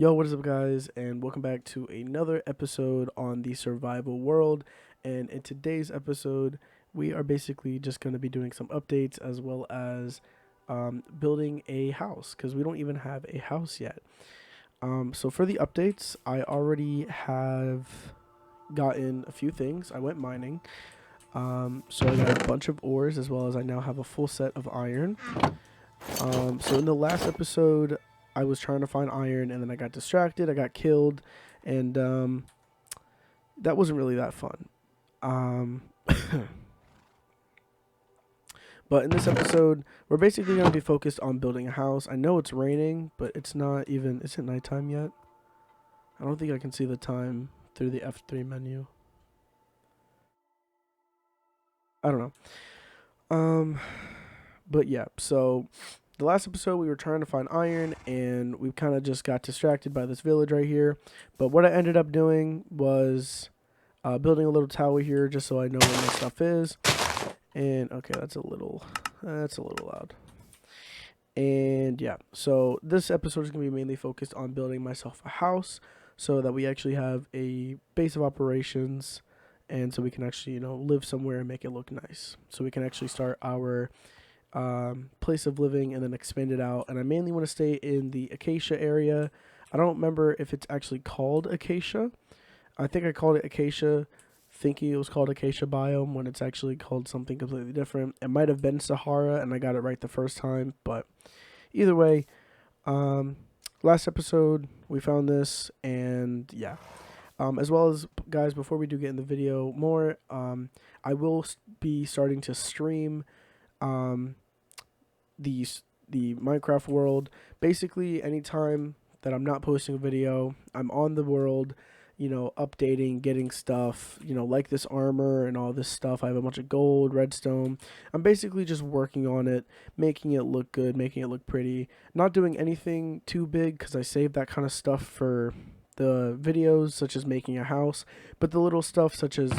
Yo, what is up, guys, and welcome back to another episode on the survival world. And in today's episode, we are basically just going to be doing some updates as well as building a house because we don't even have a house yet. So for the updates, I already have gotten a few things. I went mining. So I got a bunch of ores as well as I now have a full set of iron. So in the last episode, I was trying to find iron and then I got distracted. I got killed, and that wasn't really that fun. Um, but in this episode, we're basically going to be focused on building a house. I know it's raining, but it's not even. Is it nighttime yet? I don't think I can see the time through the F3 menu. I don't know. But yeah, so the last episode we were trying to find iron and we kind of just got distracted by this village right here. But what I ended up doing was building a little tower here just so I know where my stuff is. And okay, that's a little loud. And yeah, so this episode is going to be mainly focused on building myself a house so that we actually have a base of operations and so we can actually, live somewhere and make it look nice. So we can actually start our place of living and then expand it out. And I mainly want to stay in the acacia area. I don't remember if it's actually called acacia. I think I called it acacia thinking it was called acacia biome when it's actually called something completely different. It might have been Sahara and I got it right the first time, but either way, last episode we found this, and yeah. As well as, guys, before we do get in the video more, I will be starting to stream the Minecraft world. Basically, anytime that I'm not posting a video, I'm on the world, updating, getting stuff, like this armor and all this stuff. I have a bunch of gold, redstone. I'm basically just working on it, making it look good, making it look pretty. Not doing anything too big because I save that kind of stuff for the videos, such as making a house, but the little stuff such as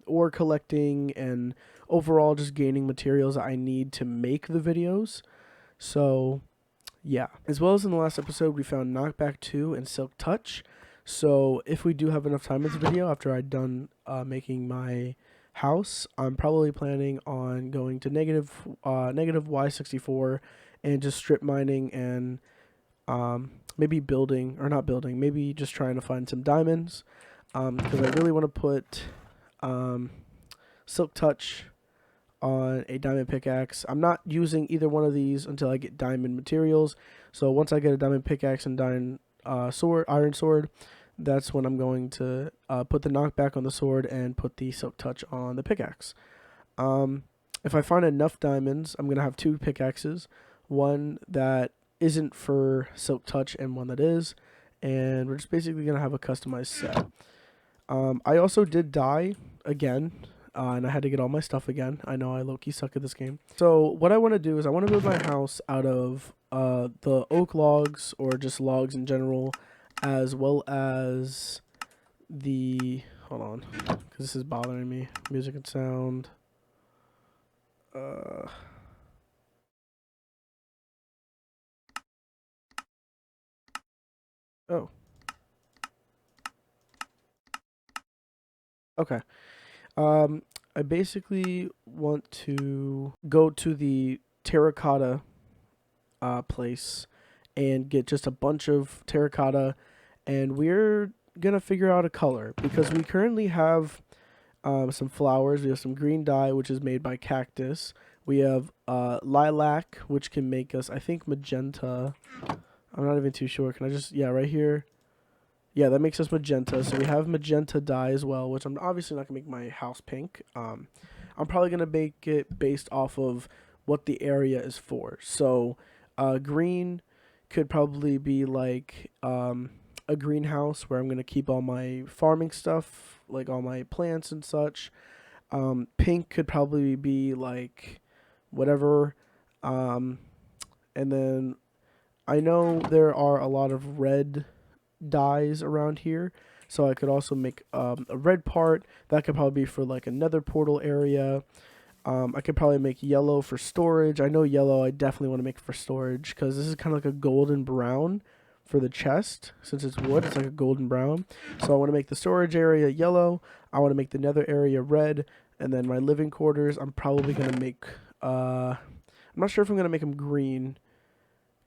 ore collecting and overall just gaining materials I need to make the videos. So yeah, as well as in the last episode we found Knockback 2 and Silk Touch. So if we do have enough time in this video after I'm done making my house, I'm probably planning on going to negative Y64 and just strip mining and maybe building, or not building, maybe just trying to find some diamonds, because I really want to put Silk Touch on a diamond pickaxe. I'm not using either one of these until I get diamond materials. So once I get a diamond pickaxe and iron sword, that's when I'm going to put the knockback on the sword and put the Silk Touch on the pickaxe. If I find enough diamonds, I'm going to have two pickaxes, one that isn't for Silk Touch and one that is, and we're just basically going to have a customized set. I also did die again, and I had to get all my stuff again. I know I low-key suck at this game. So what I want to do is I want to build my house out of the oak logs, or just logs in general, as well as the, hold on, because this is bothering me, music and sound. Oh. Okay. I basically want to go to the Terracotta place and get just a bunch of terracotta, and we're gonna figure out a color because we currently have some flowers. We have some green dye, which is made by cactus. We have lilac, which can make us, I think, magenta. I'm not even too sure. Can I just, yeah, right here. Yeah, that makes us magenta. So we have magenta dye as well, which I'm obviously not going to make my house pink. I'm probably going to make it based off of what the area is for. So green could probably be like a greenhouse where I'm going to keep all my farming stuff, like all my plants and such. Pink could probably be like whatever. And then I know there are a lot of red dyes around here, so I could also make a red part that could probably be for like another portal area. I could probably make yellow for storage. I know yellow I definitely want to make for storage because this is kind of like a golden brown, for the chest. Since it's wood, it's like a golden brown. So I want to make the storage area yellow. I want to make the nether area red. And then my living quarters, I'm probably going to make... I'm not sure if I'm going to make them green.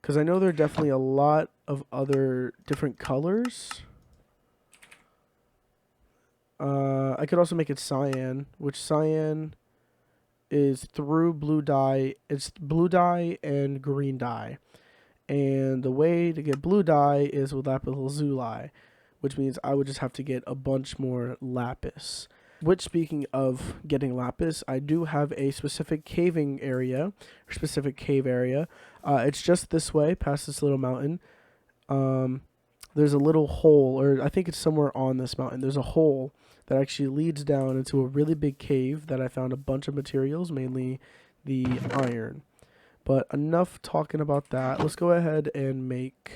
Because I know there are definitely a lot of other different colors. I could also make it cyan, which cyan is through blue dye. It's blue dye and green dye. And the way to get blue dye is with lapis lazuli, which means I would just have to get a bunch more lapis. Which, speaking of getting lapis, I do have a specific caving area, or specific cave area. It's just this way, past this little mountain. There's a little hole, or I think it's somewhere on this mountain. There's a hole that actually leads down into a really big cave that I found a bunch of materials, mainly the iron. But enough talking about that. Let's go ahead and make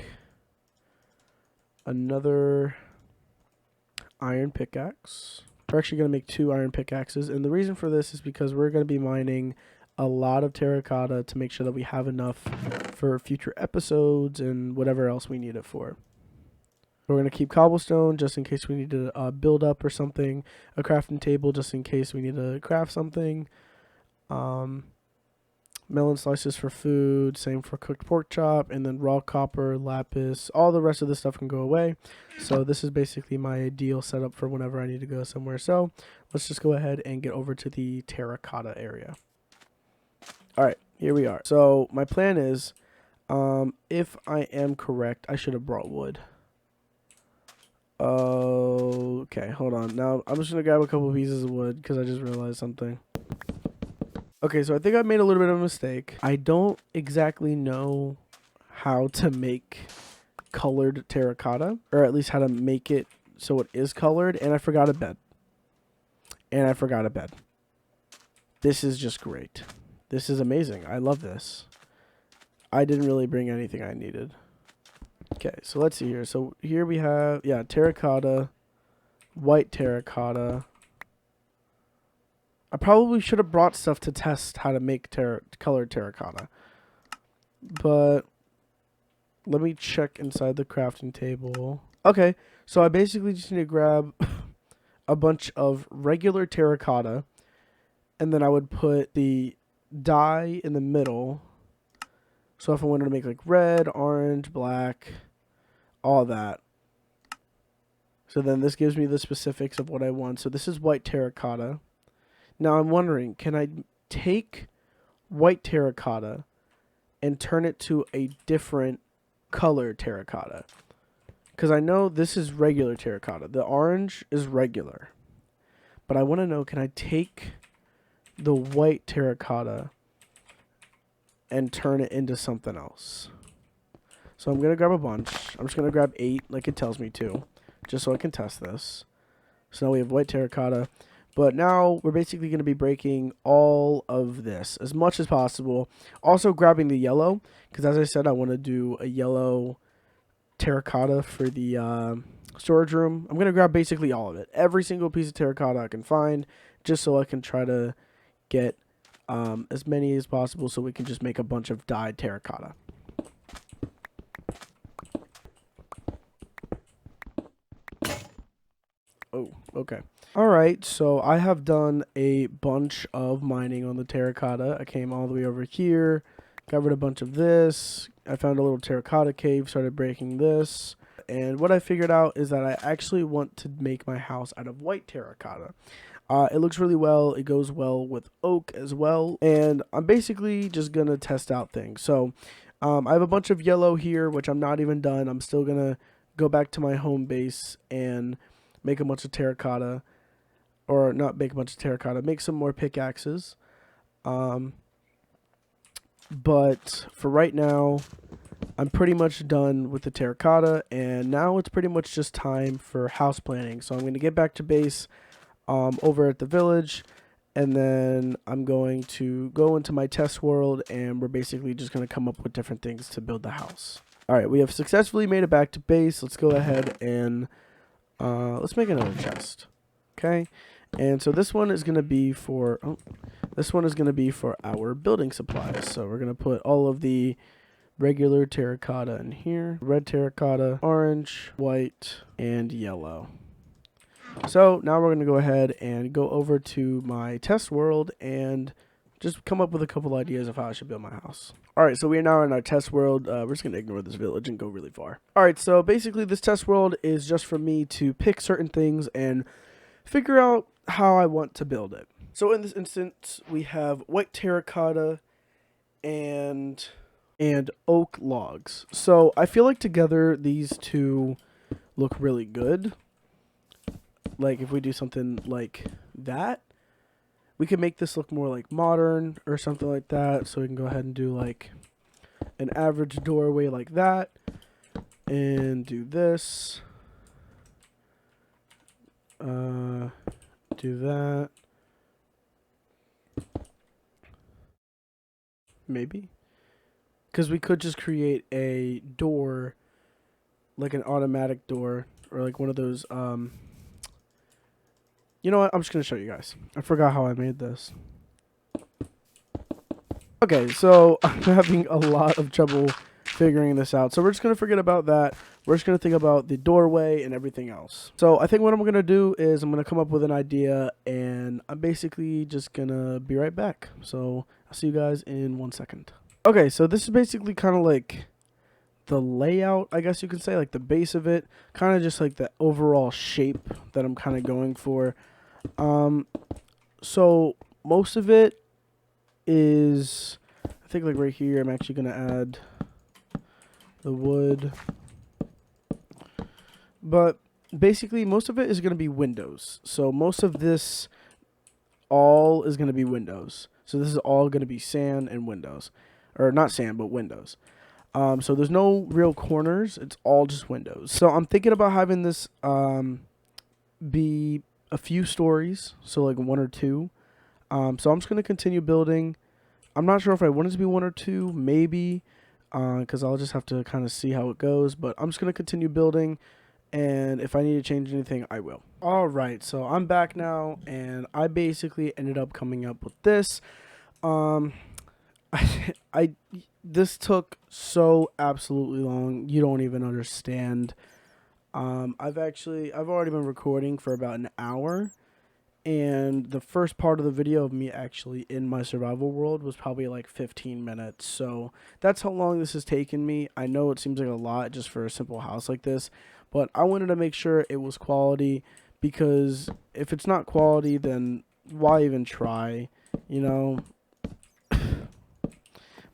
another iron pickaxe. We're actually going to make 2 iron pickaxes. And the reason for this is because we're going to be mining a lot of terracotta to make sure that we have enough for future episodes and whatever else we need it for. We're going to keep cobblestone just in case we need to build up or something. A crafting table just in case we need to craft something. Melon slices for food, same for cooked pork chop, and then raw copper, lapis, all the rest of this stuff can go away. So this is basically my ideal setup for whenever I need to go somewhere. So let's just go ahead and get over to the terracotta area. Alright, here we are. So my plan is, if I am correct, I should have brought wood. Okay, hold on. Now I'm just going to grab a couple pieces of wood because I just realized something. Okay, so I think I made a little bit of a mistake. I don't exactly know how to make colored terracotta, or at least how to make it so it is colored, and I forgot a bed. This is just great. This is amazing. I love this. I didn't really bring anything I needed. Okay, so let's see here. So here we have, yeah, terracotta, white terracotta. I probably should have brought stuff to test how to make colored terracotta. But let me check inside the crafting table. Okay, so I basically just need to grab a bunch of regular terracotta, and then I would put the dye in the middle. So if I wanted to make like red, orange, black, all that. So then this gives me the specifics of what I want. So this is white terracotta. Now I'm wondering, can I take white terracotta and turn it to a different color terracotta? Because I know this is regular terracotta. The orange is regular. But I want to know, can I take the white terracotta and turn it into something else? So I'm going to grab a bunch. I'm just going to grab 8 like it tells me to, just so I can test this. So now we have white terracotta. But now we're basically going to be breaking all of this as much as possible. Also grabbing the yellow, because as I said, I want to do a yellow terracotta for the storage room. I'm going to grab basically all of it. Every single piece of terracotta I can find, just so I can try to get as many as possible so we can just make a bunch of dyed terracotta. Oh, okay. Alright, so I have done a bunch of mining on the terracotta. I came all the way over here, covered a bunch of this. I found a little terracotta cave, started breaking this. And what I figured out is that I actually want to make my house out of white terracotta. It looks really well. It goes well with oak as well. And I'm basically just going to test out things. So I have a bunch of yellow here, which I'm not even done. I'm still going to go back to my home base and make a bunch of terracotta. Or not make a bunch of terracotta, make some more pickaxes. But for right now, I'm pretty much done with the terracotta, and now it's pretty much just time for house planning. So I'm going to get back to base over at the village, and then I'm going to go into my test world, and we're basically just going to come up with different things to build the house. Alright, we have successfully made it back to base. Let's go ahead and let's make another chest. Okay, and so this one is going to be for our building supplies. So we're going to put all of the regular terracotta in here, red terracotta, orange, white, and yellow. So now we're going to go ahead and go over to my test world and just come up with a couple ideas of how I should build my house. Alright, so we are now in our test world. We're just going to ignore this village and go really far. Alright, so basically this test world is just for me to pick certain things and figure out how I want to build it. So in this instance, we have white terracotta and oak logs. So I feel like together these two look really good. Like if we do something like that, we can make this look more like modern or something like that. So we can go ahead and do like an average doorway like that and do this. Do that. Maybe. Because we could just create a door, like an automatic door, or like one of those, you know what? I'm just going to show you guys. I forgot how I made this. Okay, so I'm having a lot of trouble figuring this out. So we're just going to forget about that. We're just going to think about the doorway and everything else. So I think what I'm going to do is I'm going to come up with an idea, and I'm basically just going to be right back. So I'll see you guys in 1 second. Okay, so this is basically kind of like the layout, I guess you could say, like the base of it. Kind of just like the overall shape that I'm kind of going for. So most of it is, I think like right here, I'm actually going to add the wood. But basically most of it is going to be windows. So most of this all is going to be windows. So this is all going to be sand and windows. Or not sand, but windows. So there's no real corners. It's all just windows. So I'm thinking about having this be a few stories, so like 1 or 2. So I'm just going to continue building. I'm not sure if I want it to be 1 or 2, maybe, because I'll just have to kind of see how it goes. But I'm just going to continue building, and if I need to change anything, I will. Alright, so I'm back now, and I basically ended up coming up with this. This took so absolutely long, you don't even understand. I've already been recording for about an hour, and the first part of the video of me actually in my survival world was probably like 15 minutes. So that's how long this has taken me. I know it seems like a lot just for a simple house like this, but I wanted to make sure it was quality, because if it's not quality, then why even try, you know?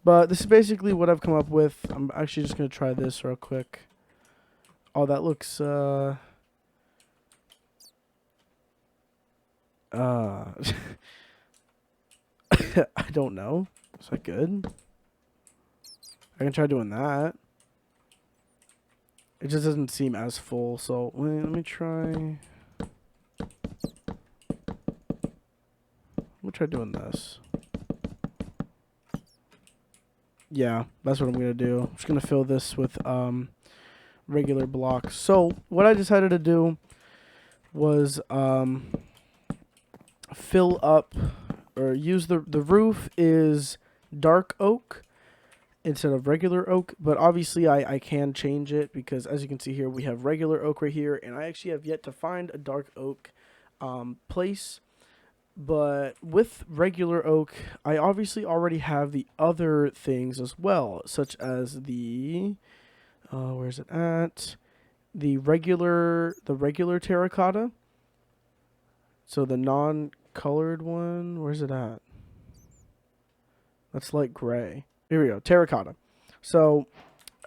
But this is basically what I've come up with. I'm actually just going to try this real quick. Oh, that looks, I don't know. Is that good? I can try doing that. It just doesn't seem as full, so let me try. Let me try doing this. Yeah, that's what I'm going to do. I'm just going to fill this with regular blocks. So what I decided to do was fill up, or use the roof is dark oak instead of regular oak, but obviously I can change it, because as you can see here, we have regular oak right here, and I actually have yet to find a dark oak place. But with regular oak, I obviously already have the other things as well, such as the where's it at? The regular terracotta. So the non-colored one, where's it at? That's light gray. Here we go, terracotta. So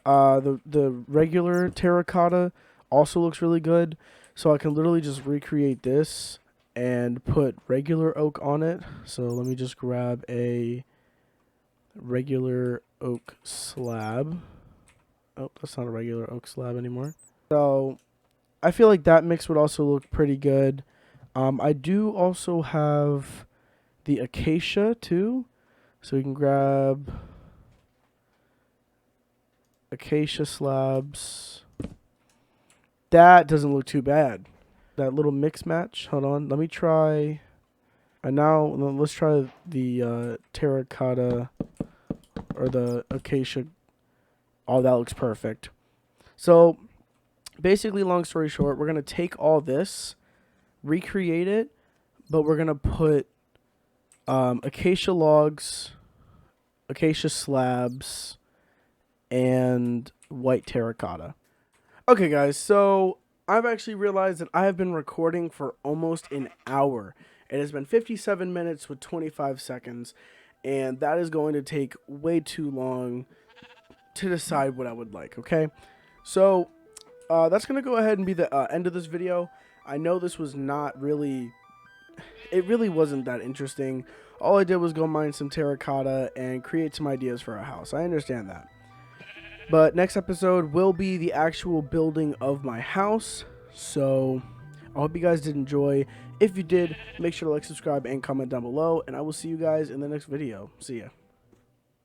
the regular terracotta also looks really good. So I can literally just recreate this and put regular oak on it. So let me just grab a regular oak slab. Oh, that's not a regular oak slab anymore. So I feel like that mix would also look pretty good. I do also have the acacia too. So we can grab acacia slabs. That doesn't look too bad. That little mix match. Hold on, let me try. And now let's try the terracotta or the acacia Oh, that looks perfect. So basically, long story short, we're going to take all this, recreate it, but we're going to put acacia logs, acacia slabs, and white terracotta. Okay, guys, so I've actually realized that I have been recording for almost an hour. It has been 57 minutes with 25 seconds, and that is going to take way too long to decide what I would like, okay? So, that's going to go ahead and be the end of this video. I know this was not really... It really wasn't that interesting. All I did was go mine some terracotta and create some ideas for a house. I understand that. But next episode will be the actual building of my house. So I hope you guys did enjoy. If you did, make sure to like, subscribe, and comment down below. And I will see you guys in the next video. See ya.